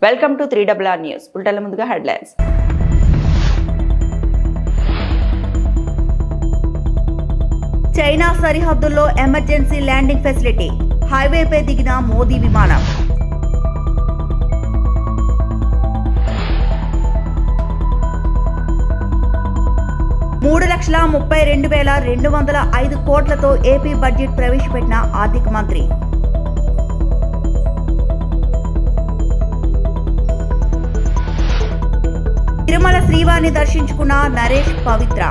Welcome to 3RR news. బులెటిన్ల ముందుగా headlines. China సరిహద్దుల్లో ఎమర్జెన్సీ ల్యాండింగ్ ఫెసిలిటీ, హైవేపై దిగిన మోదీ విమానం. ₹3,32,205 కోట్లతో ఏపీ బడ్జెట్ ప్రవేశపెట్టిన ఆర్థిక మంత్రి. తిరుమల శ్రీవారిని దర్శించుకున్న నరేష్ పవిత్ర.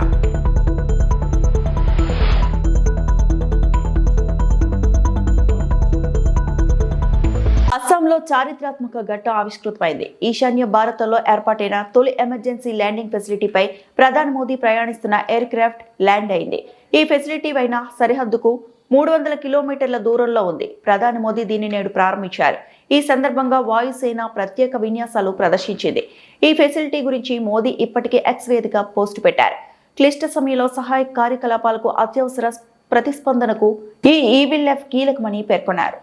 అస్సాంలో చారిత్రాత్మక ఘట్టం ఆవిష్కృతమైంది. ఈశాన్య భారత్లో ఏర్పాటైన తొలి ఎమర్జెన్సీ ల్యాండింగ్ ఫెసిలిటీపై ప్రధాని మోదీ ప్రయాణిస్తున్న ఎయిర్ క్రాఫ్ట్ ల్యాండ్ అయింది. ఈ ఫెసిలిటీ పైన సరిహద్దుకు 300 కిలోమీటర్ల దూరంలో ఉంది. ప్రధాని మోదీ దీన్ని నేడు ప్రారంభించారు. ఈ సందర్భంగా వాయుసేన ప్రత్యేక విన్యాసాలు ప్రదర్శించింది. ఈ ఫెసిలిటీ గురించి మోదీ ఇప్పటికే ఎక్స్ వేదిక పోస్టు పెట్టారు. క్లిష్ట సమయంలో సహాయక కార్యకలాపాలకు అత్యవసర ప్రతిస్పందనకు ఈ ఈవిల్ఎఫ్ కీలకమని పేర్కొన్నారు.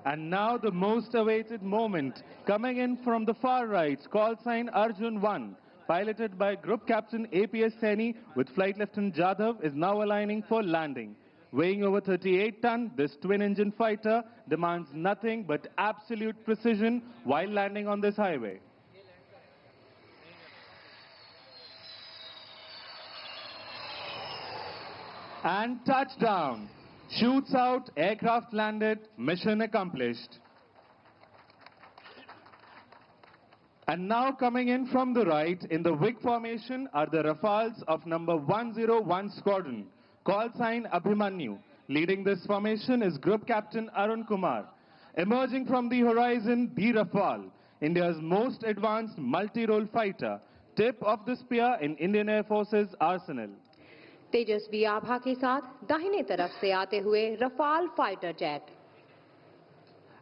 And now the most awaited moment, coming in from the far right, call sign Arjun 1, piloted by Group Captain APS Saini with Flight Lieutenant Jadhav, is now aligning for landing. Weighing over 38 tons, this twin-engine fighter demands nothing but absolute precision while landing on this highway. And touchdown. Shoots out, aircraft landed, mission accomplished. And now coming in from the right, in the WIG formation are the Rafales of number 101 Squadron. Call sign Abhimanyu. Leading this formation is Group Captain Arun Kumar. Emerging from the horizon, the Rafale, India's most advanced multi-role fighter, tip of the spear in Indian Air Force's arsenal. तेजस्वी आभा के साथ दाहिने तरफ से आते हुए Rafale fighter jet.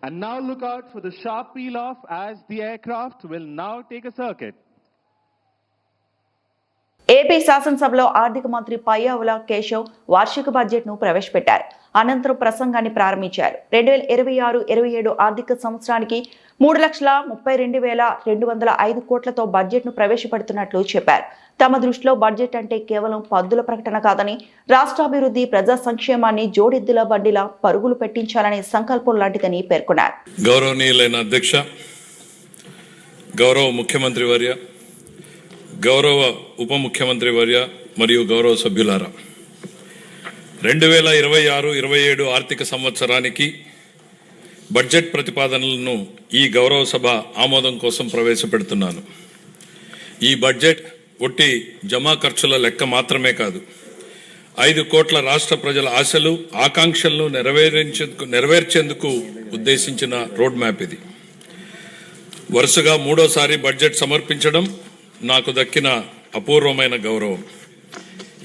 And now look out for the sharp peel off as the aircraft will now take a circuit. AP శాసనసభలో ఆర్థిక మంత్రి పయ్యావుల కేశవ్ వార్షిక బడ్జెట్ను ప్రవేశపెట్టారు. అనంతరం ప్రసంగాన్ని ప్రారంభించారు. 2026-27 ఆర్థిక సంవత్సరానికి 3,32,205 కోట్లతో బడ్జెట్ను ప్రవేశపెడుతున్నట్లు చెప్పారు. తమ దృష్టిలో బడ్జెట్ అంటే కేవలం పద్దుల ప్రకటన కాదని, రాష్ట్రాభివృద్ధి, ప్రజా సంక్షేమాన్ని జోడెద్దుల బండిలా పరుగులు పెట్టించాలనే సంకల్పం లాంటిదని పేర్కొన్నారు. గౌరవనీయులైన అధ్యక్ష, గౌరవ ముఖ్యమంత్రి వర్య, గౌరవ ఉప ముఖ్యమంత్రి వర్య మరియు గౌరవ సభ్యులారా, 2026-27 ఆర్థిక సంవత్సరానికి బడ్జెట్ ప్రతిపాదనలను ఈ గౌరవ సభ ఆమోదం కోసం ప్రవేశపెడుతున్నాను. ఈ బడ్జెట్ ఒట్టి జమా ఖర్చుల లెక్క మాత్రమే కాదు, 5 కోట్ల రాష్ట్ర ప్రజల ఆశలు, ఆకాంక్షలను నెరవేర్చేందుకు ఉద్దేశించిన రోడ్ మ్యాప్ ఇది. వరుసగా 3వసారి బడ్జెట్ సమర్పించడం నాకు దక్కిన అపూర్వమైన గౌరవం.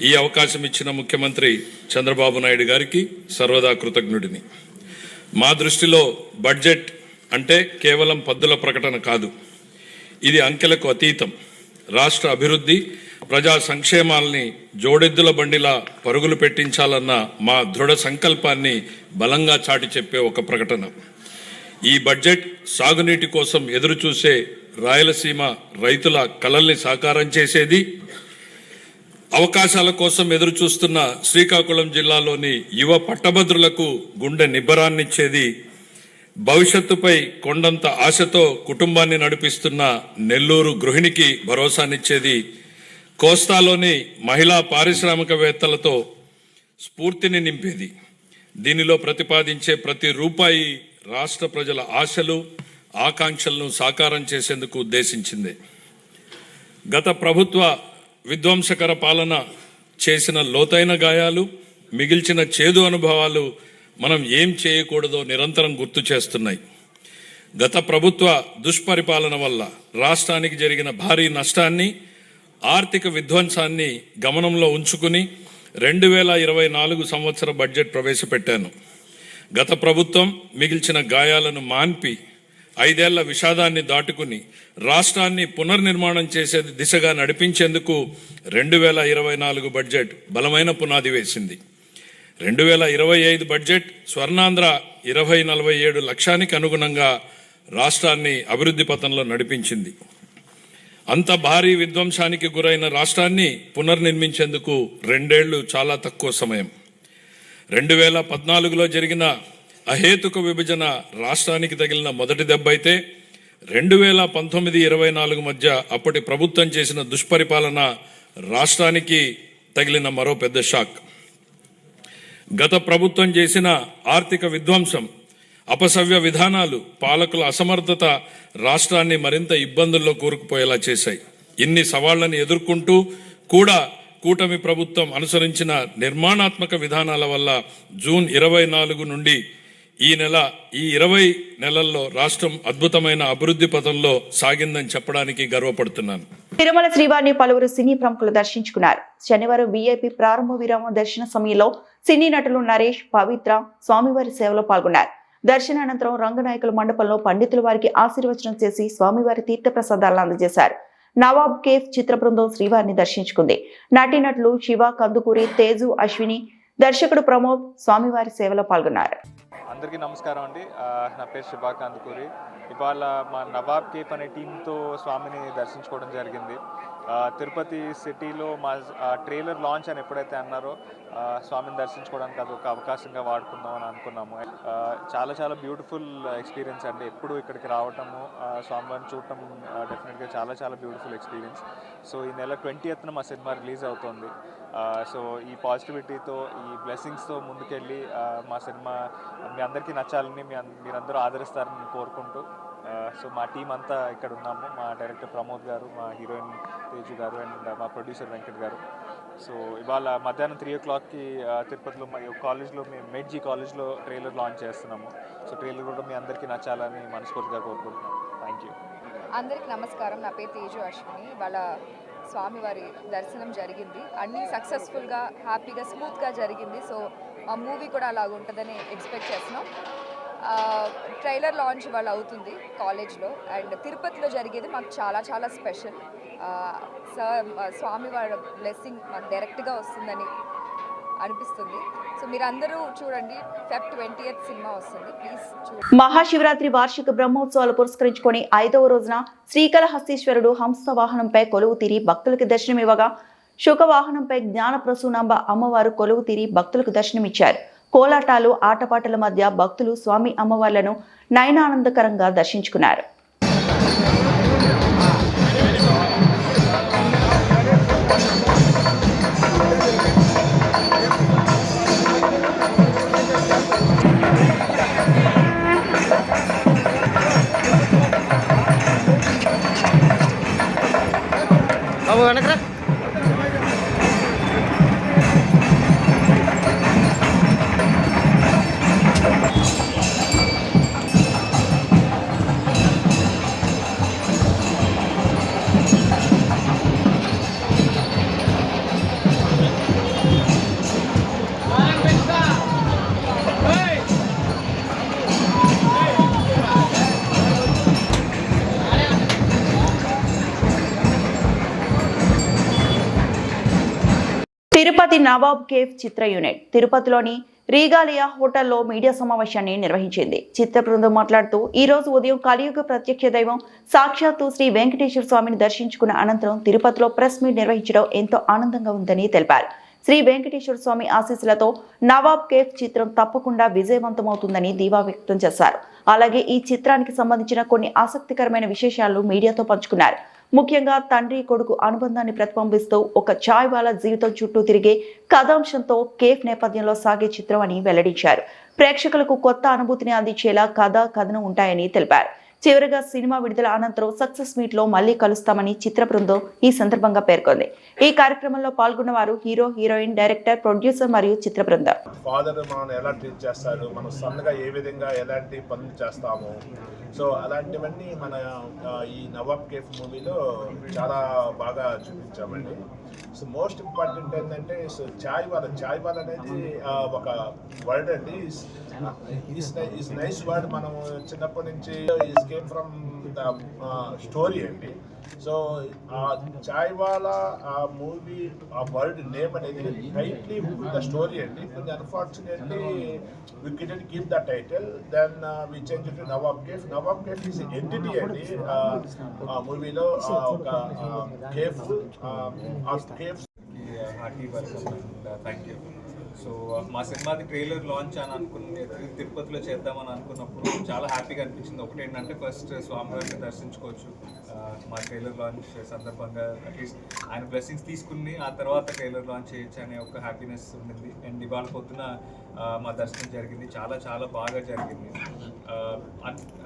ఈ అవకాశం ఇచ్చిన ముఖ్యమంత్రి చంద్రబాబు నాయుడు గారికి సర్వదా కృతజ్ఞుడిని. మా దృష్టిలో బడ్జెట్ అంటే కేవలం పద్దుల ప్రకటన కాదు, ఇది అంకెలకు అతీతం. రాష్ట్ర అభివృద్ధి, ప్రజా సంక్షేమాల్ని జోడెద్దుల బండిలా పరుగులు పెట్టించాలన్న మా దృఢ సంకల్పాన్ని బలంగా చాటి చెప్పే ఒక ప్రకటన. ఈ బడ్జెట్ సాగునీటి కోసం ఎదురుచూసే రాయలసీమ రైతుల కలల్ని సాకారం చేసేది, అవకాశాల కోసం ఎదురుచూస్తున్న శ్రీకాకుళం జిల్లాలోని యువ పట్టభద్రులకు గుండె నిబ్బరాన్నిచ్చేది, భవిష్యత్తుపై కొండంత ఆశతో కుటుంబాన్ని నడిపిస్తున్న నెల్లూరు గృహిణికి భరోసానిచ్చేది, కోస్తాలోని మహిళా పారిశ్రామికవేత్తలతో స్ఫూర్తిని నింపేది. దీనిలో ప్రతిపాదించే ప్రతి రూపాయి రాష్ట్ర ప్రజల ఆశలు, ఆకాంక్షలను సాకారం చేసేందుకు ఉద్దేశించింది. గత ప్రభుత్వ విధ్వంసకర పాలన చేసిన లోతైన గాయాలు, మిగిల్చిన చేదు అనుభవాలు మనం ఏం చేయకూడదో నిరంతరం గుర్తు చేస్తున్నాయి. గత ప్రభుత్వ దుష్పరిపాలన వల్ల రాష్ట్రానికి జరిగిన భారీ నష్టాన్ని, ఆర్థిక విధ్వంసాన్ని గమనంలో ఉంచుకుని 2024 సంవత్సర బడ్జెట్ ప్రవేశపెట్టాను. గత ప్రభుత్వం మిగిల్చిన గాయాలను మాన్పి 5 ఏళ్ల విషాదాన్ని దాటుకుని రాష్ట్రాన్ని పునర్నిర్మాణం చేసే దిశగా నడిపించేందుకు 2024 బడ్జెట్ బలమైన పునాది వేసింది. 2025 బడ్జెట్ స్వర్ణాంధ్ర 2047 లక్ష్యానికి అనుగుణంగా రాష్ట్రాన్ని అభివృద్ధి పథంలో నడిపించింది. అంత భారీ విధ్వంసానికి గురైన రాష్ట్రాన్ని పునర్నిర్మించేందుకు 2 ఏళ్లు చాలా తక్కువ సమయం. 2014లో జరిగిన అహేతుక విభజన రాష్ట్రానికి తగిలిన మొదటి దెబ్బ అయితే 2019-24 మధ్య అప్పటి ప్రభుత్వం చేసిన దుష్పరిపాలన రాష్ట్రానికి తగిలిన మరో పెద్ద షాక్. గత ప్రభుత్వం చేసిన ఆర్థిక విధ్వంసం, అపసవ్య విధానాలు, పాలకుల అసమర్థత రాష్ట్రాన్ని మరింత ఇబ్బందుల్లో కూరుకుపోయేలా చేశాయి. ఇన్ని సవాళ్లను ఎదుర్కొంటూ కూడా కూటమి ప్రభుత్వం అనుసరించిన నిర్మాణాత్మక విధానాల వల్ల జూన్ 24 నుండి ఈ 20 నెలల్లో రాష్ట్రం అద్భుతమైన అభివృద్ధి పథంలో సాగిందని చెప్పడానికి గర్వపడుతున్నాను. తిరుమల శ్రీవారిని పలువురు సినీ ప్రముఖులు దర్శించుకున్నారు. శనివారం వీఐపీ ప్రారంభ విరామ దర్శన సమయంలో సినీ నటులు నరేష్, పవిత్ర స్వామివారి సేవలో పాల్గొన్నారు. దర్శనానంతరం రంగనాయకుల మండపంలో పండితుల వారికి ఆశీర్వచనం చేసి స్వామివారి తీర్థప్రసాదాలను అందజేశారు. నవాబ్ కేఫ్ చిత్ర బృందం శ్రీవారిని దర్శించుకుంది. నటీనటులు శివ, కందుకూరి, తేజు, అశ్విని, దర్శకుడు ప్రమోద్ స్వామివారి సేవలో పాల్గొన్నారు. అందరికీ నమస్కారం అండి. నా పేరు శివ కందుకూరి. ఇవాళ మా నవాబ్ కేఫ్ అనే టీంతో స్వామిని దర్శించుకోవడం జరిగింది. తిరుపతి సిటీలో మా ట్రైలర్ లాంచ్ అని ఎప్పుడైతే అన్నారో స్వామిని దర్శించుకోవడానికి అదొక అవకాశంగా వాడుకుందాం అని అనుకున్నాము. చాలా చాలా బ్యూటిఫుల్ ఎక్స్పీరియన్స్ అండి. ఎప్పుడు ఇక్కడికి రావటము, స్వామివారిని చూడటం డెఫినెట్గా చాలా చాలా బ్యూటిఫుల్ ఎక్స్పీరియన్స్. సో ఈ నెల 20th మా సినిమా రిలీజ్ అవుతుంది. సో ఈ పాజిటివిటీతో, ఈ బ్లెస్సింగ్స్తో ముందుకెళ్ళి మా సినిమా మీ అందరికీ నచ్చాలని, మీరందరూ ఆదరిస్తారని కోరుకుంటూ సో మా టీం అంతా ఇక్కడ ఉన్నాము. మా డైరెక్టర్ ప్రమోద్ గారు, మా హీరోయిన్ తేజు గారు అండ్ మా ప్రొడ్యూసర్ వెంకట్ గారు. సో ఇవాళ మధ్యాహ్నం 3 o'clockకి తిరుపతిలో మా కాలేజ్లో, మేము మెడ్జీ కాలేజ్లో ట్రైలర్ లాంచ్ చేస్తున్నాము. సో ట్రైలర్ కూడా మీ అందరికీ నచ్చాలని మనస్ఫూర్తిగా కోరుకుంటున్నాను. Thank you. అందరికి నమస్కారం. నా పేరు తేజు అశ్విని. వాళ్ళ స్వామివారి దర్శనం జరిగింది. అన్నీ సక్సెస్ఫుల్గా, హ్యాపీగా, స్మూత్గా జరిగింది. సో మా మూవీ కూడా అలాగ ఉంటుందని ఎక్స్పెక్ట్ చేస్తున్నాం. ట్రైలర్ లాంచ్ ఇవాళ అవుతుంది కాలేజ్లో. అండ్ తిరుపతిలో జరిగేది మాకు చాలా చాలా స్పెషల్. స్వామివారి బ్లెస్సింగ్ మాకు డైరెక్ట్గా వస్తుందని అనిపిస్తుంది. సో మీరందరూ చూడండి. Feb 20th సినిమా వస్తుంది. ప్లీజ్ చూడండి. మహాశివరాత్రి వార్షిక బ్రహ్మోత్సవాలు పురస్కరించుకొని 5వ రోజున శ్రీకాళహస్తీశ్వరుడు హంస వాహనంపై కొలువు తీరి భక్తులకు దర్శనమివ్వగా, శుకవాహనంపై జ్ఞాన ప్రసూనాంబ అమ్మవారు కొలువు తీరి భక్తులకు దర్శనమిచ్చారు. కోలాటాలు, ఆటపాటల మధ్య భక్తులు స్వామి అమ్మవార్లను నయనానందకరంగా దర్శించుకున్నారు. తిరుపతి నవాబ్ కేఫ్ చిత్ర యూనిట్ తిరుపతిలోని రీగాలియా హోటల్లో మీడియా సమావేశాన్ని నిర్వహించింది. చిత్ర బృందం మాట్లాడుతూ, ఈ రోజు ఉదయం కలియుగ ప్రత్యక్ష దైవం సాక్షాత్తు శ్రీ వెంకటేశ్వర స్వామిని దర్శించుకున్న అనంతరం తిరుపతిలో ప్రెస్ మీట్ నిర్వహించడం ఎంతో ఆనందంగా ఉందని తెలిపారు. శ్రీ వెంకటేశ్వర స్వామి ఆశీస్సులతో నవాబ్ కేఫ్ చిత్రం తప్పకుండా విజయవంతమవుతుందని ధీమా వ్యక్తం చేశారు. అలాగే ఈ చిత్రానికి సంబంధించిన కొన్ని ఆసక్తికరమైన విశేషాలు మీడియాతో పంచుకున్నారు. ముఖ్యంగా తండ్రి కొడుకు అనుబంధాన్ని ప్రతిబింబిస్తూ ఒక చాయ్ వాలా జీవితం చుట్టూ తిరిగే కథాంశంతో కేఫ్ నేపథ్యంలో సాగే చిత్రం అని వెల్లడించారు. ప్రేక్షకులకు కొత్త అనుభూతిని అందించేలా కథనం ఉంటాయని తెలిపారు. చివరిగా సినిమా విడుదల అనంతరం సక్సెస్ మీట్ లో మళ్లీ కలుస్తామని చిత్ర బృందం ఈ సందర్భంగా పేర్కొంది. ఈ కార్యక్రమంలో పాల్గొన్న వారు హీరో, హీరోయిన్, డైరెక్టర్, ప్రొడ్యూసర్ మరియు చిత్ర బృందం. ఫాదర్ మనం ఎలా ట్రీట్ చేస్తారు, మనం సన్నగా ఏ విధంగా ఎలాంటి పనులు చేస్తాము, సో అలాంటివన్నీ మన ఈ నవాబ్ కేఫ్ మూవీలో చాలా బాగా చూపించామండి. సో మోస్ట్ ఇంపార్టెంట్ ఏంటంటే చాయ్ వాల్ అనేది ఒక వర్డ్ అండి. Is nice word. మనం చిన్నప్పటి నుంచి is came from the story అండి. సో ఆ చాయ్ వాలా ఆ మూవీ ఆ వర్డ్ నేమ్ అనేది టైట్లీ ద స్టోరీ అండి. కొంచెం unfortunately we couldn't keep the title. Then we change to Nawab cafe. Nawab cafe is entity అండి. ఆ మూవీలో ఒక కేఫ్ ఆ cafe. Hearty welcome and thank you. So మా సినిమాది ట్రైలర్ లాంచ్ అని అనుకుని తిరుపతిలో చేద్దామని అనుకున్నప్పుడు చాలా హ్యాపీగా అనిపించింది. ఒకటి ఏంటంటే ఫస్ట్ స్వామివారిని దర్శించుకోవచ్చు మా ట్రైలర్ లాంచ్ సందర్భంగా. అట్లీస్ట్ ఆయన బ్లెస్సింగ్స్ తీసుకుని ఆ తర్వాత ట్రైలర్ లాంచ్ చేయొచ్చు అనే ఒక హ్యాపీనెస్ ఉండింది. అండ్ ఇవాళ పొద్దున మా దర్శనం జరిగింది. చాలా చాలా బాగా జరిగింది.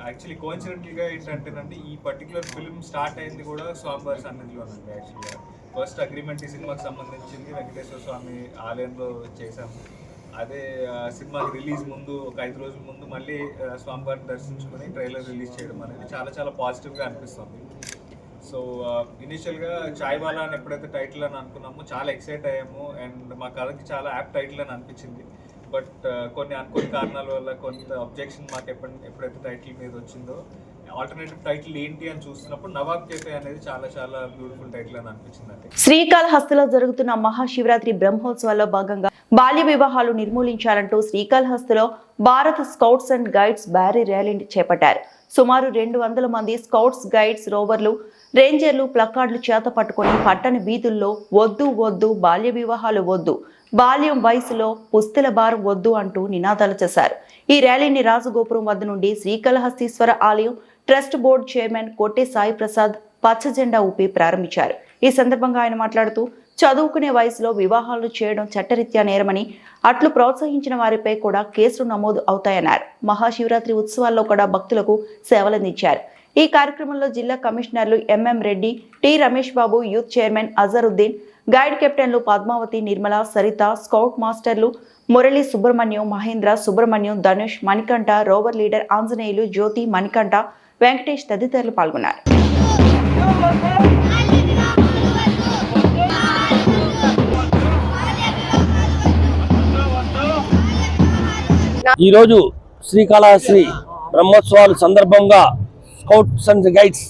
యాక్చువల్లీ కోఇన్సిడెంటల్గా ఏంటంటేనండి ఈ పర్టికులర్ ఫిల్మ్ స్టార్ట్ అయింది కూడా స్వామివారి సన్నిధిలోనండి. యాక్చువల్గా ఫస్ట్ అగ్రిమెంట్ ఈ సినిమాకి సంబంధించింది వెంకటేశ్వర స్వామి ఆలయంలో చేశాము. అదే సినిమాకి రిలీజ్ ముందు ఒక 5 రోజుల ముందు మళ్ళీ స్వామివారిని దర్శించుకొని ట్రైలర్ రిలీజ్ చేయడం అనేది చాలా చాలా పాజిటివ్గా అనిపిస్తుంది. సో ఇనిషియల్గా చాయ్ వాలా అని ఎప్పుడైతే టైటిల్ అని అనుకున్నామో చాలా ఎక్సైట్ అయ్యాము. అండ్ మా కథకి చాలా యాప్ టైటిల్ అని అనిపించింది. బట్ కొన్ని అనుకోని కారణాల వల్ల కొంత అబ్జెక్షన్ మాకు ఎప్పుడైతే టైటిల్ మీద వచ్చిందో ఆల్టర్నేటివ్ టైటిల్ ఏంటి అని చూస్తున్నప్పుడు నవాబ్ కేఫే అనేది చాలా చాలా బ్యూటిఫుల్ టైటిల్ అని అనిపించింది. శ్రీకాళహస్తిలో జరుగుతున్న మహాశివరాత్రి బ్రహ్మోత్సవాల్లో భాగంగా బాల్య వివాహాలు నిర్మూలించాలంటూ శ్రీకాళహస్తిలో భారత్ స్కౌట్స్ అండ్ గైడ్స్ భారీ ర్యాలీని చేపట్టారు. సుమారు 200 మంది స్కౌట్స్, గైడ్స్, రోవర్లు, రేంజర్లు ప్లకార్డులు చేత పట్టుకుని పట్టణ వీధుల్లో వద్దు వద్దు బాల్య వివాహాలు వద్దు, బాల్యం వయసులో పుస్తెల భారం వద్దు అంటూ నినాదాలు చేశారు. ఈ ర్యాలీని రాజగోపురం వద్ద నుండి శ్రీకాళహస్తీశ్వర ఆలయం ట్రస్ట్ బోర్డు చైర్మన్ కొట్టే సాయి ప్రసాద్ పచ్చ జెండా ఊపి ప్రారంభించారు. ఈ సందర్భంగా ఆయన మాట్లాడుతూ చదువుకునే వయసులో వివాహాలు చేయడం చట్టరీత్యా నేరమని, అట్లు ప్రోత్సహించిన వారిపై కూడా కేసులు నమోదు అవుతాయన్నారు. మహాశివరాత్రి ఉత్సవాల్లో కూడా భక్తులకు సేవలందించారు. ఈ కార్యక్రమంలో జిల్లా కమిషనర్లు MM Reddy, T Ramesh Babu, youth chairman Azharuddin, guide కెప్టెన్లు పద్మావతి, నిర్మల, సరిత, స్కౌట్ మాస్టర్లు మురళి, సుబ్రహ్మణ్యం, మహేంద్ర, సుబ్రహ్మణ్యం, ధనుష్, మణికంఠ, రోవర్ లీడర్ ఆంజనేయులు, జ్యోతి, మణికంఠ, వెంకటేష్ తదితరులు పాల్గొన్నారు. ఈరోజు శ్రీకాళహస్తి బ్రహ్మోత్సవాల సందర్భంగా స్కౌట్స్ అండ్ గైడ్స్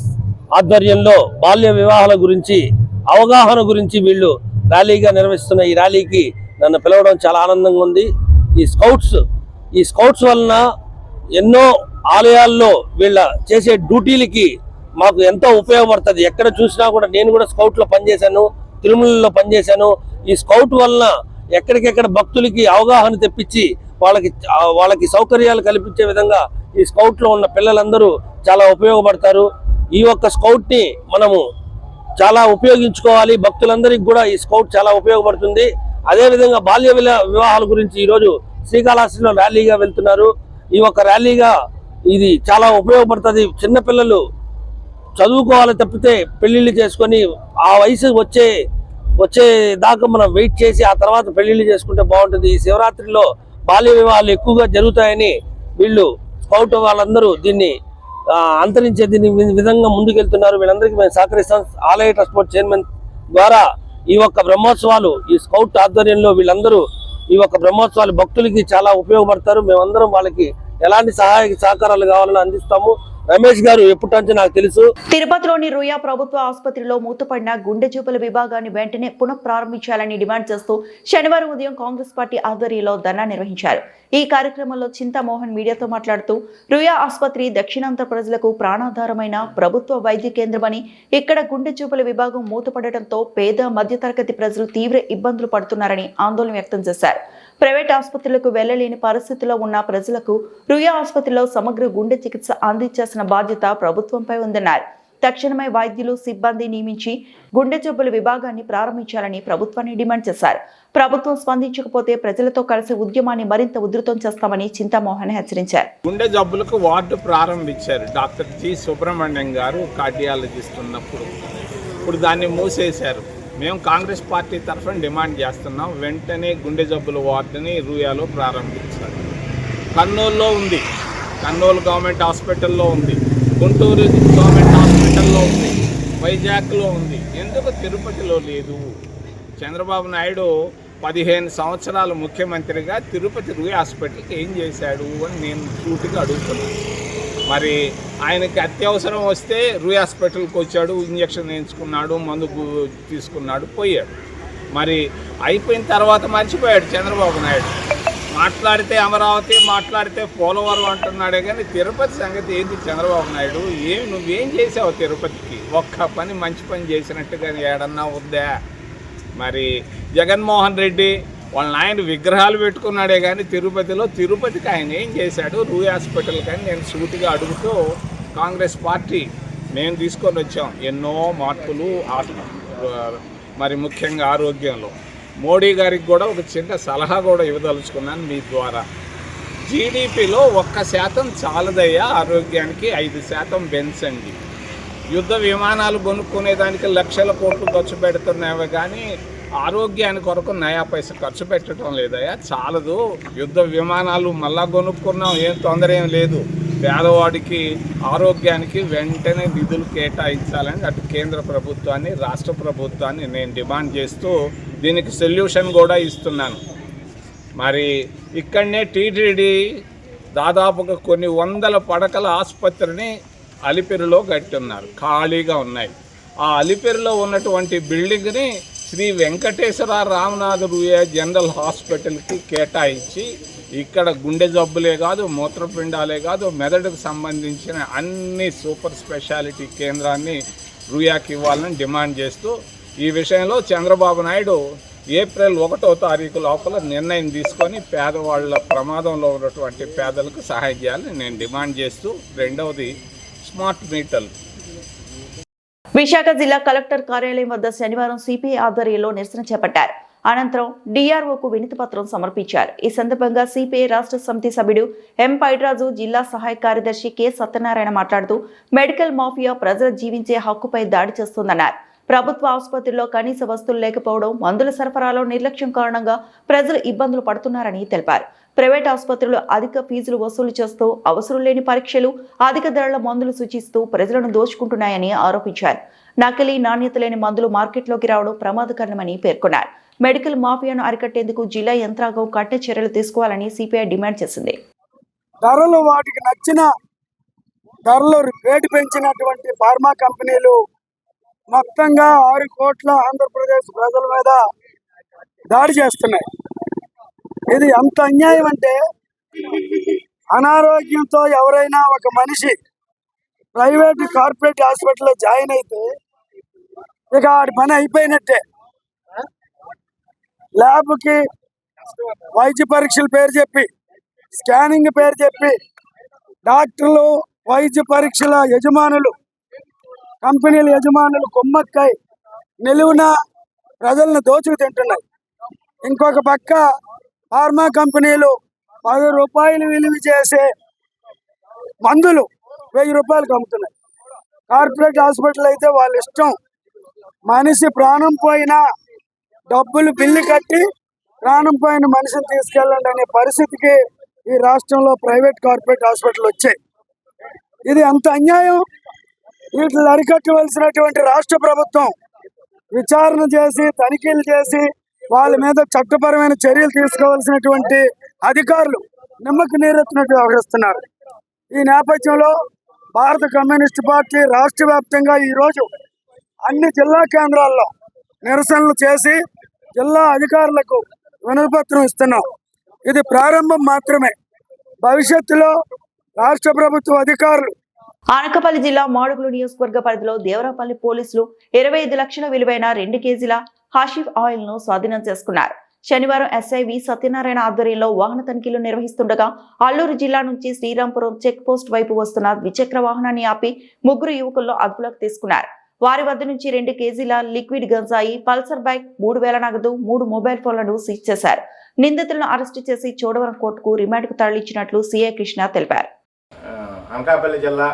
ఆధ్వర్యంలో బాల్య వివాహాల గురించి అవగాహన గురించి వీళ్ళు ర్యాలీగా నిర్వహిస్తున్న ఈ ర్యాలీకి నన్ను పిలవడం చాలా ఆనందంగా ఉంది. ఈ స్కౌట్స్ వలన ఎన్నో ఆలయాల్లో వీళ్ళ చేసే డ్యూటీలకి మాకు ఎంతో ఉపయోగపడుతుంది. ఎక్కడ చూసినా కూడా నేను కూడా స్కౌట్లో పనిచేశాను, తిరుమలలో పనిచేశాను. ఈ స్కౌట్ వలన ఎక్కడికెక్కడ భక్తులకి అవగాహన తెప్పించి వాళ్ళకి సౌకర్యాలు కల్పించే విధంగా ఈ స్కౌట్లో ఉన్న పిల్లలందరూ చాలా ఉపయోగపడతారు. ఈ ఒక్క స్కౌట్ని మనము చాలా ఉపయోగించుకోవాలి. భక్తులందరికీ కూడా ఈ స్కౌట్ చాలా ఉపయోగపడుతుంది. అదేవిధంగా బాల్య వివాహాల గురించి ఈరోజు శ్రీకాళహస్తిలో ర్యాలీగా వెళ్తున్నారు. ఈ ఒక్క ర్యాలీగా ఇది చాలా ఉపయోగపడుతుంది. చిన్నపిల్లలు చదువుకోవాలి తప్పితే పెళ్లిళ్ళు చేసుకొని ఆ వయసు వచ్చే దాకా మనం వెయిట్ చేసి ఆ తర్వాత పెళ్లిళ్ళు చేసుకుంటే బాగుంటుంది. ఈ శివరాత్రిలో బాల్య వివాహాలు ఎక్కువగా జరుగుతాయని వీళ్ళు స్కౌట్ వాళ్ళందరూ దీన్ని అంతరించే దీని విధంగా ముందుకెళ్తున్నారు. వీళ్ళందరికీ మేము సహకరిస్తాం. ఆలయ ట్రస్ట్ బోర్డు చైర్మన్ ద్వారా ఈ ఒక్క బ్రహ్మోత్సవాలు ఈ స్కౌట్ ఆధ్వర్యంలో వీళ్ళందరూ ఈ ఒక్క బ్రహ్మోత్సవాలు భక్తులకి చాలా ఉపయోగపడతారు. మేమందరం వాళ్ళకి ఎలాంటి సహకారాలు కావాలని అందిస్తాము. రమేష్ గారు ఎప్పటి నాకు తెలుసు. తిరుపతిలోని రుయా ప్రభుత్వ ఆసుపత్రిలో మూతపడిన గుండె జబ్బుల విభాగాన్ని వెంటనే పునఃప్రారంభించాలని డిమాండ్ చేస్తూ శనివారం ఉదయం కాంగ్రెస్ పార్టీ ఆధ్వర్యంలో ధర్నా నిర్వహించారు. ఈ కార్యక్రమంలో చింతామోహన్ మీడియాతో మాట్లాడుతూ రుయా ఆసుపత్రి దక్షిణాంధ్ర ప్రజలకు ప్రాణాధారమైన ప్రభుత్వ వైద్య కేంద్రమని, ఇక్కడ గుండె జబ్బుల విభాగం మూతపడటంతో పేద మధ్యతరగతి ప్రజలు తీవ్ర ఇబ్బందులు పడుతున్నారని ఆందోళన వ్యక్తం చేశారు. ప్రైవేట్ ఆసుపత్రులకు వెళ్లలేని పరిస్థితిలో ఉన్న ప్రజలకు రుయా ఆసుపత్రిలో సమగ్ర గుండె చికిత్స అందించాల్సిన బాధ్యత ప్రభుత్వంపై ఉందన్నారు. తక్షణమే వైద్యులు, సిబ్బంది నియమించి గుండె జబ్బుల విభాగాన్ని ప్రారంభించాలని ప్రభుత్వాన్ని డిమాండ్ చేశారు. ప్రభుత్వం స్పందించకపోతే ప్రజలతో కలిసి ఉద్యమాన్ని మరింత ఉధృతం చేస్తామని చింతామోహన్ హెచ్చరించారు. గుండె జబ్బులకు వార్డు ప్రారంభించారు డాక్టర్ జి సుబ్రహ్మణ్యం గారు కార్డియాలజిస్ట్ ఉన్నప్పుడు. ఇప్పుడు దాన్ని మూసేశారు. మేము కాంగ్రెస్ పార్టీ తరఫున డిమాండ్ చేస్తున్నాం, వెంటనే గుండె జబ్బుల వార్డుని రూయాలో ప్రారంభించాలి. కర్నూలులో ఉంది, కర్నూలు గవర్నమెంట్ హాస్పిటల్లో ఉంది, గుంటూరు గవర్నమెంట్ హాస్పిటల్లో ఉంది, వైజాగ్లో ఉంది. ఎందుకు తిరుపతిలో లేదు? చంద్రబాబు నాయుడు 15 సంవత్సరాలు ముఖ్యమంత్రిగా తిరుపతి రూయ్ హాస్పిటల్కి ఏం చేశాడు అని నేను సూటిగా అడుగుతున్నాను. మరి ఆయనకి అత్యవసరం వస్తే రూయ్ హాస్పిటల్కి వచ్చాడు, ఇంజక్షన్ వేయించుకున్నాడు, మందు తీసుకున్నాడు, పోయాడు. మరి అయిపోయిన తర్వాత మర్చిపోయాడు చంద్రబాబు నాయుడు. మాట్లాడితే అమరావతి, మాట్లాడితే పోలవరం అంటున్నాడే కానీ తిరుపతి సంగతి ఏంటి చంద్రబాబు నాయుడు? నువ్వేం చేసావు తిరుపతికి? ఒక్క పని మంచి పని చేసినట్టుగా ఏడన్నా ఉందా? మరి జగన్మోహన్ రెడ్డి వాళ్ళ నాయన విగ్రహాలు పెట్టుకున్నాడే కానీ తిరుపతికి ఆయన ఏం చేశాడు? రూయ్ హాస్పిటల్ కానీ నేను సూటిగా అడుగుతూ కాంగ్రెస్ పార్టీ మేము తీసుకొని వచ్చాం ఎన్నో మార్పులు, మరి ముఖ్యంగా ఆరోగ్యంలో. మోడీ గారికి కూడా ఒక చిన్న సలహా కూడా ఇవ్వదలుచుకున్నాను మీ ద్వారా. జీడిపిలో 1% చాలదయ్యా, ఆరోగ్యానికి 5% పెంచండి. యుద్ధ విమానాలు కొనుక్కునేదానికి లక్షల కోట్లు ఖర్చు పెడుతున్నావే కానీ ఆరోగ్యానికి కొరకు నయా పైసా ఖర్చు పెట్టడం లేదయ్యా, చాలదు. యుద్ధ విమానాలు మళ్ళా కొనుక్కున్నాం, ఏం తొందర ఏం లేదు. పేదవాడికి ఆరోగ్యానికి వెంటనే నిధులు కేటాయించాలని అటు కేంద్ర ప్రభుత్వాన్ని, రాష్ట్ర ప్రభుత్వాన్ని నేను డిమాండ్ చేస్తూ దీనికి సొల్యూషన్ కూడా ఇస్తున్నాను. మరి ఇక్కడనే టీటీడీ దాదాపుగా కొన్ని వందల పడకల ఆసుపత్రిని అలిపిరిలో కట్టున్నారు, ఖాళీగా ఉన్నాయి. ఆ అలిపిరిలో ఉన్నటువంటి బిల్డింగ్ని శ్రీ వెంకటేశ్వర రామనాథ రూయ జనరల్ హాస్పిటల్కి కేటాయించి ఇక్కడ గుండె జబ్బులే కాదు, మూత్రపిండాలే కాదు, మెదడుకు సంబంధించిన అన్ని సూపర్ స్పెషాలిటీ కేంద్రాన్ని రూయాకి ఇవ్వాలని డిమాండ్ చేస్తూ ఈ విషయంలో చంద్రబాబు నాయుడు ఏప్రిల్ 1వ తారీఖు లోపల నిర్ణయం తీసుకొని పేదవాళ్ళ ప్రమాదంలో ఉన్నటువంటి పేదలకు సహాయం చేయాలని నేను డిమాండ్ చేస్తూ, రెండవది స్మార్ట్ మీటర్లు. విశాఖ జిల్లా కలెక్టర్ కార్యాలయం వద్ద శనివారం సిపిఐ ఆధ్వర్యంలో నిరసన చేపట్టారు. అనంతరం డిఆర్ఓకు వినతి పత్రం సమర్పించారు. ఈ సందర్భంగా సిపిఐ రాష్ట్ర సమితి సభ్యుడు ఎం పైడ్రాజు, జిల్లా సహాయ కార్యదర్శి కె సత్యనారాయణ మాట్లాడుతూ మెడికల్ మాఫియా ప్రజలు జీవించే హక్కుపై దాడి చేస్తోందన్నారు. ప్రభుత్వ ఆసుపత్రుల్లో కనీస వస్తువులు లేకపోవడం, మందుల సరఫరాలో నిర్లక్ష్యం కారణంగా ప్రజలు ఇబ్బందులు పడుతున్నారని తెలిపారు. ప్రైవేట్ ఆసుపత్రులు అధిక ఫీజులు వసూలు చేస్తూ అవసరం లేని పరీక్షలు, అధిక ధరల మందులు సూచిస్తూ ప్రజలను దోచుకుంటున్నాయని ఆరోపించారు. నకిలీ, నాణ్యత లేని మందులు మార్కెట్లోకి రావడం ప్రమాదకరమని పేర్కొన్నారు. మెడికల్ మాఫియాను అరికట్టేందుకు జిల్లా యంత్రాంగం కఠిన చర్యలు తీసుకోవాలని సిపిఐ డిమాండ్ చేసింది. ధరలు వాటికి నచ్చిన ధరలు రేటు పెంచినటువంటి ఫార్మా కంపెనీలు మొత్తంగా 6 కోట్ల ఆంధ్రప్రదేశ్ ప్రజల మీద దాడి చేస్తున్నాయి. ఇది ఎంత అన్యాయం అంటే, అనారోగ్యంతో ఎవరైనా ఒక మనిషి ప్రైవేట్ కార్పొరేట్ హాస్పిటల్లో జాయిన్ అయితే ఇక ఆడి పని అయిపోయినట్టే. ల్యాబ్కి వైద్య పరీక్షల పేరు చెప్పి, స్కానింగ్ పేరు చెప్పి డాక్టర్లు, వైద్య పరీక్షల యజమానులు, కంపెనీల యజమానులు కొమ్మక్కై నిలువున ప్రజలను దోచుకు తింటున్నాయి. ఇంకొక పక్క ఫార్మా కంపెనీలు 10 రూపాయలు విలువ చేసే మందులు 1000 రూపాయలకు అమ్ముతున్నాయి. కార్పొరేట్ హాస్పిటల్ అయితే వాళ్ళ ఇష్టం, మనిషి ప్రాణం పోయినా డబ్బులు బిల్లు కట్టి ప్రాణం పోయిన మనిషిని తీసుకెళ్ళండి అనే పరిస్థితికి ఈ రాష్ట్రంలో ప్రైవేట్ కార్పొరేట్ హాస్పిటల్ వచ్చాయి. ఇది అంత అన్యాయం. వీటిని అరికట్టవలసినటువంటి రాష్ట్ర ప్రభుత్వం విచారణ చేసి, తనిఖీలు చేసి వాళ్ళ మీద చట్టపరమైన చర్యలు తీసుకోవాల్సినటువంటి అధికారులు నిమ్మకు నీరెత్తినట్టు వ్యవహరిస్తున్నారు. ఈ నేపథ్యంలో భారత కమ్యూనిస్ట్ పార్టీ రాష్ట్ర వ్యాప్తంగా ఈరోజు అన్ని జిల్లా కేంద్రాల్లో నిరసనలు చేసి జిల్లా అధికారులకు వినతిపత్రం ఇస్తున్నాం. ఇది ప్రారంభం మాత్రమే. భవిష్యత్తులో రాష్ట్ర ప్రభుత్వ అధికారులు అనకాపల్లి జిల్లా మాడుగులు నియోజకవర్గ పరిధిలో దేవరాపల్లి పోలీసులు 25 లక్షల విలువైన 2 కేజీల హాషిఫ్ ఆయిల్ ను స్వాధీనం చేసుకున్నారు. శనివారం ఎస్ఐ వి సత్యనారాయణ ఆధ్వర్యంలో వాహన తనిఖీలు నిర్వహిస్తుండగా అల్లూరు జిల్లా నుంచి శ్రీరాంపురం చెక్ పోస్ట్ వైపు వస్తున్న ద్విచక్ర వాహనాన్ని ఆపి 3 యువకుల్లో అదుపులోకి తీసుకున్నారు. వారి వద్ద నుంచి 2 కేజీల లిక్విడ్ గంజాయి, పల్సర్ బైక్, 3000 నగదు, 3 మొబైల్ ఫోన్లను సీజ్ చేశారు. నిందితులను అరెస్టు చేసి చోడవరం కోర్టుకు రిమాండ్కు తరలించినట్లు సిఐ కృష్ణ తెలిపారు. అనకాపల్లి జిల్లా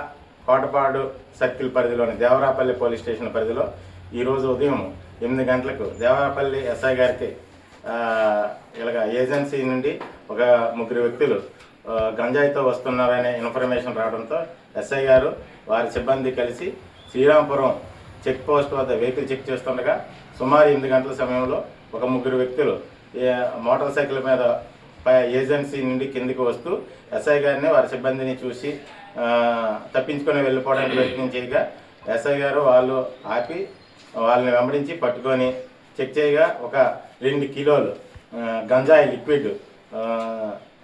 కోటపాడు సర్కిల్ పరిధిలోని దేవరాపల్లి పోలీస్ స్టేషన్ పరిధిలో ఈరోజు ఉదయం 8 గంటలకు దేవరాపల్లి ఎస్ఐ గారికి ఇలాగ ఏజెన్సీ నుండి ఒక 3 వ్యక్తులు గంజాయితో వస్తున్నారనే ఇన్ఫర్మేషన్ రావడంతో ఎస్ఐ గారు వారి సిబ్బంది కలిసి శ్రీరాంపురం చెక్ పోస్ట్ వద్ద వెహికల్ చెక్ చేస్తుండగా సుమారు 8 గంటల సమయంలో ఒక 3 వ్యక్తులు మోటార్ సైకిల్ మీద ఏజెన్సీ నుండి కిందికి వస్తూ ఎస్ఐ గారిని వారి సిబ్బందిని చూసి తప్పించుకొని వెళ్ళిపోవడానికి ప్రయత్నం చేయగా ఎస్ఐ గారు వాళ్ళు ఆపి వాళ్ళని వెంబడించి పట్టుకొని చెక్ చేయగా ఒక 2 కిలోలు గంజాయి లిక్విడ్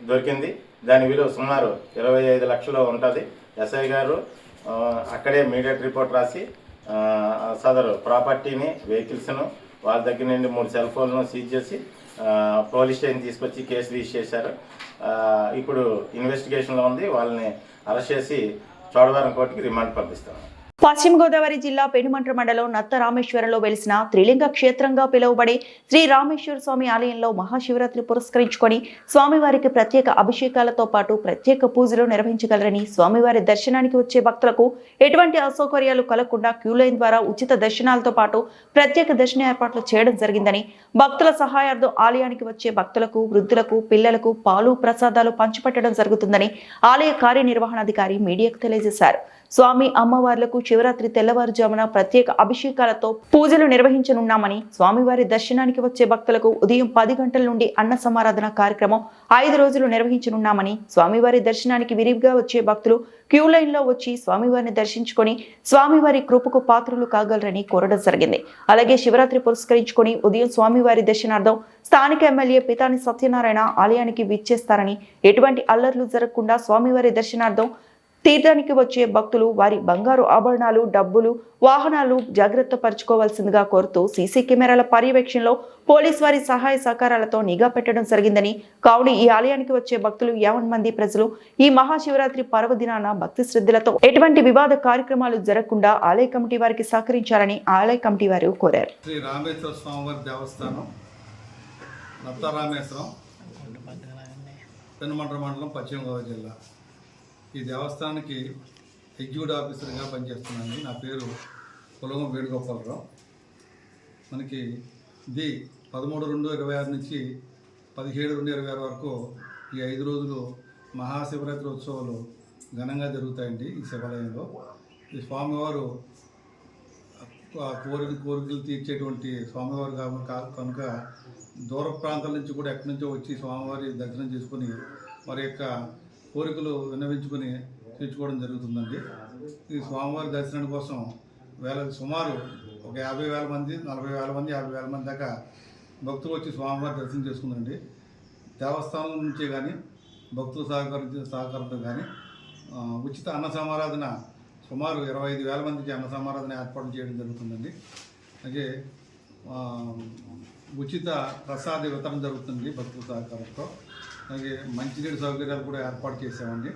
దొరికింది. దాని విలువ సుమారు 25 లక్షలు ఉంటుంది. ఎస్ఐ గారు అక్కడే ఇమీడియట్ రిపోర్ట్ రాసి సదరు ప్రాపర్టీని వెహికల్స్ను వాళ్ళ దగ్గర నుండి 3 సెల్ ఫోన్లను సీజ్ చేసి పోలీస్ స్టేషన్ తీసుకొచ్చి కేసు రిజిస్టర్ చేశారు. ఇప్పుడు ఇన్వెస్టిగేషన్లో ఉంది. వాళ్ళని అరెస్ట్ చేసి చోడవరం కోర్టుకి రిమాండ్ పంపిస్తాము. పశ్చిమ గోదావరి జిల్లా పెనుమంట్ర మండలం నత్త రామేశ్వరంలో వెలిసిన త్రిలింగ క్షేత్రంగా పిలువబడే శ్రీ రామేశ్వర స్వామి ఆలయంలో మహాశివరాత్రి పురస్కరించుకొని స్వామివారికి ప్రత్యేక అభిషేకాలతో పాటు ప్రత్యేక పూజలు నిర్వహించగలరని, స్వామివారి దర్శనానికి వచ్చే భక్తులకు ఎటువంటి అసౌకర్యాలు కలగకుండా క్యూ లైన్ ద్వారా ఉచిత దర్శనాలతో పాటు ప్రత్యేక దర్శన ఏర్పాట్లు చేయడం జరిగిందని, భక్తుల సహాయార్థం ఆలయానికి వచ్చే భక్తులకు, వృద్ధులకు, పిల్లలకు పాలు ప్రసాదాలు పంచిపెట్టడం జరుగుతుందని ఆలయ కార్యనిర్వహణాధికారి మీడియాకు తెలియజేశారు. స్వామి అమ్మవార్లకు శివరాత్రి తెల్లవారుజామున ప్రత్యేక అభిషేకాలతో పూజలు నిర్వహించనున్నామని, స్వామివారి దర్శనానికి వచ్చే భక్తులకు ఉదయం 10 గంటల నుండి అన్న సమారాధన కార్యక్రమం 5 రోజులు నిర్వహించనున్నామని, స్వామివారి దర్శనానికి విరివిగా వచ్చే భక్తులు క్యూ లైన్ లో వచ్చి స్వామివారిని దర్శించుకొని స్వామివారి కృపకు పాత్రులు కాగలరని కోరడం జరిగింది. అలాగే శివరాత్రి పురస్కరించుకొని ఉదయం స్వామివారి దర్శనార్థం స్థానిక ఎమ్మెల్యే పితాని సత్యనారాయణ ఆలయానికి విచ్చేస్తారని, ఎటువంటి అల్లర్లు జరగకుండా స్వామివారి దర్శనార్థం తీర్థానికి వచ్చే భక్తులు వారి బంగారు ఆభరణాలు, డబ్బులు, వాహనాలు జాగ్రత్త పరచుకోవాల్సిందిగా కోరుతూ సీసీ కెమెరాల పర్యవేక్షణలో పోలీస్ వారి సహాయ సహకారాలతో నిఘా పెట్టడం జరిగిందని, కావున ఈ ఆలయానికి వచ్చే భక్తులు 50 మంది ప్రజలు ఈ మహాశివరాత్రి పర్వదినాన భక్తి శ్రద్ధలతో ఎటువంటి వివాద కార్యక్రమాలు జరగకుండా ఆలయ కమిటీ వారికి సహకరించాలని ఆలయ కమిటీ వారు కోరారు. శ్రీ రామేశ్వర స్వామివారి దేవస్థానం నత్త రామేశ్వరం, పెనుమంట్ర మండలం, పశ్చిమ గోదావరి జిల్లా. ఈ దేవస్థానానికి ఎగ్జిక్యూటివ్ ఆఫీసర్గా పనిచేస్తున్నాను. నా పేరు కులగం వేణుగోపాలరావు. మనకి ఇది 13/2/26 నుంచి 17/2/26 వరకు ఈ 5 రోజులు మహాశివరాత్రి ఉత్సవాలు ఘనంగా జరుగుతాయండి. ఈ శివాలయంలో ఈ స్వామివారు కోరికలు తీర్చేటువంటి స్వామివారు కనుక దూర ప్రాంతాల నుంచి కూడా ఎక్కడి నుంచో వచ్చి స్వామివారి దర్శనం చేసుకుని వారి యొక్క కోరికలు విన్నవించుకొని తీర్చుకోవడం జరుగుతుందండి. ఈ స్వామివారి దర్శనం కోసం సుమారు ఒక 50,000 మంది, 40,000 మంది, 50,000 మంది దాకా భక్తులు వచ్చి స్వామివారి దర్శనం చేసుకుందండి. దేవస్థానం నుంచే కానీ భక్తుల సహకారంతో కానీ ఉచిత అన్న సమారాధన సుమారు 25,000 మందికి అన్న సమారాధన ఏర్పాటు చేయడం జరుగుతుందండి. అలాగే ఉచిత ప్రసాద వితరణ జరుగుతుంది భక్తుల సహకారంతో. అలాగే మంచినీటి సౌకర్యాలు కూడా ఏర్పాటు చేసామండి.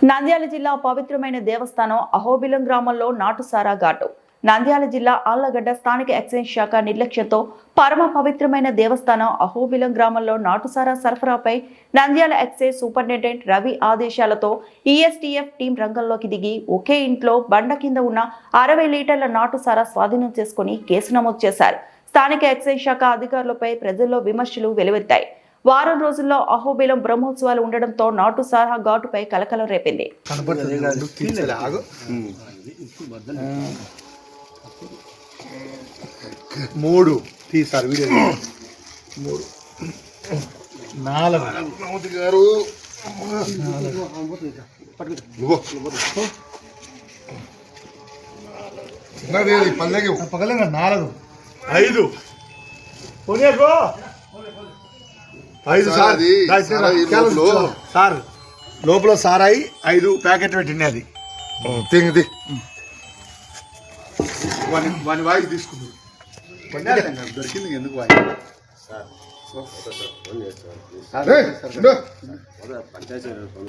నంద్యాల జిల్లా పవిత్రమైన దేవస్థానం అహోబిలం గ్రామంలో నాటుసారా ఘాటు. నంద్యాల జిల్లా ఆళ్లగడ్డ స్థానిక ఎక్సైజ్ శాఖ నిర్లక్ష్యంతో పరమ పవిత్రమైన దేవస్థానం అహోబిలం గ్రామంలో నాటుసారా సరఫరాపై నంద్యాల ఎక్సైజ్ సూపరింటెండెంట్ రవి ఆదేశాలతో ఈఎస్టీఎఫ్ టీం రంగంలోకి దిగి ఒకే ఇంట్లో బండ కింద ఉన్న 60 లీటర్ల నాటుసారా స్వాధీనం చేసుకుని కేసు నమోదు చేశారు. స్థానిక ఎక్సైజ్ శాఖ అధికారులపై ప్రజల్లో విమర్శలు వెలువెత్తాయి. వారం రోజుల్లో అహోబిలం బ్రహ్మోత్సవాలు ఉండడంతో నాటుసారా ఘాటుపై కలకలం రేపింది. 3 తీసారు వీడియో 4 గారు పగలంగా 4 5 సార్ లోపల సారాయి 5 ప్యాకెట్ పెట్టింది. అది తింగిది వాని వాయిస్ తీసుకుంది దొరికింది. ఎందుకు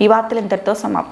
ఈ వార్తలు ఇంతటితో సమాప్తం.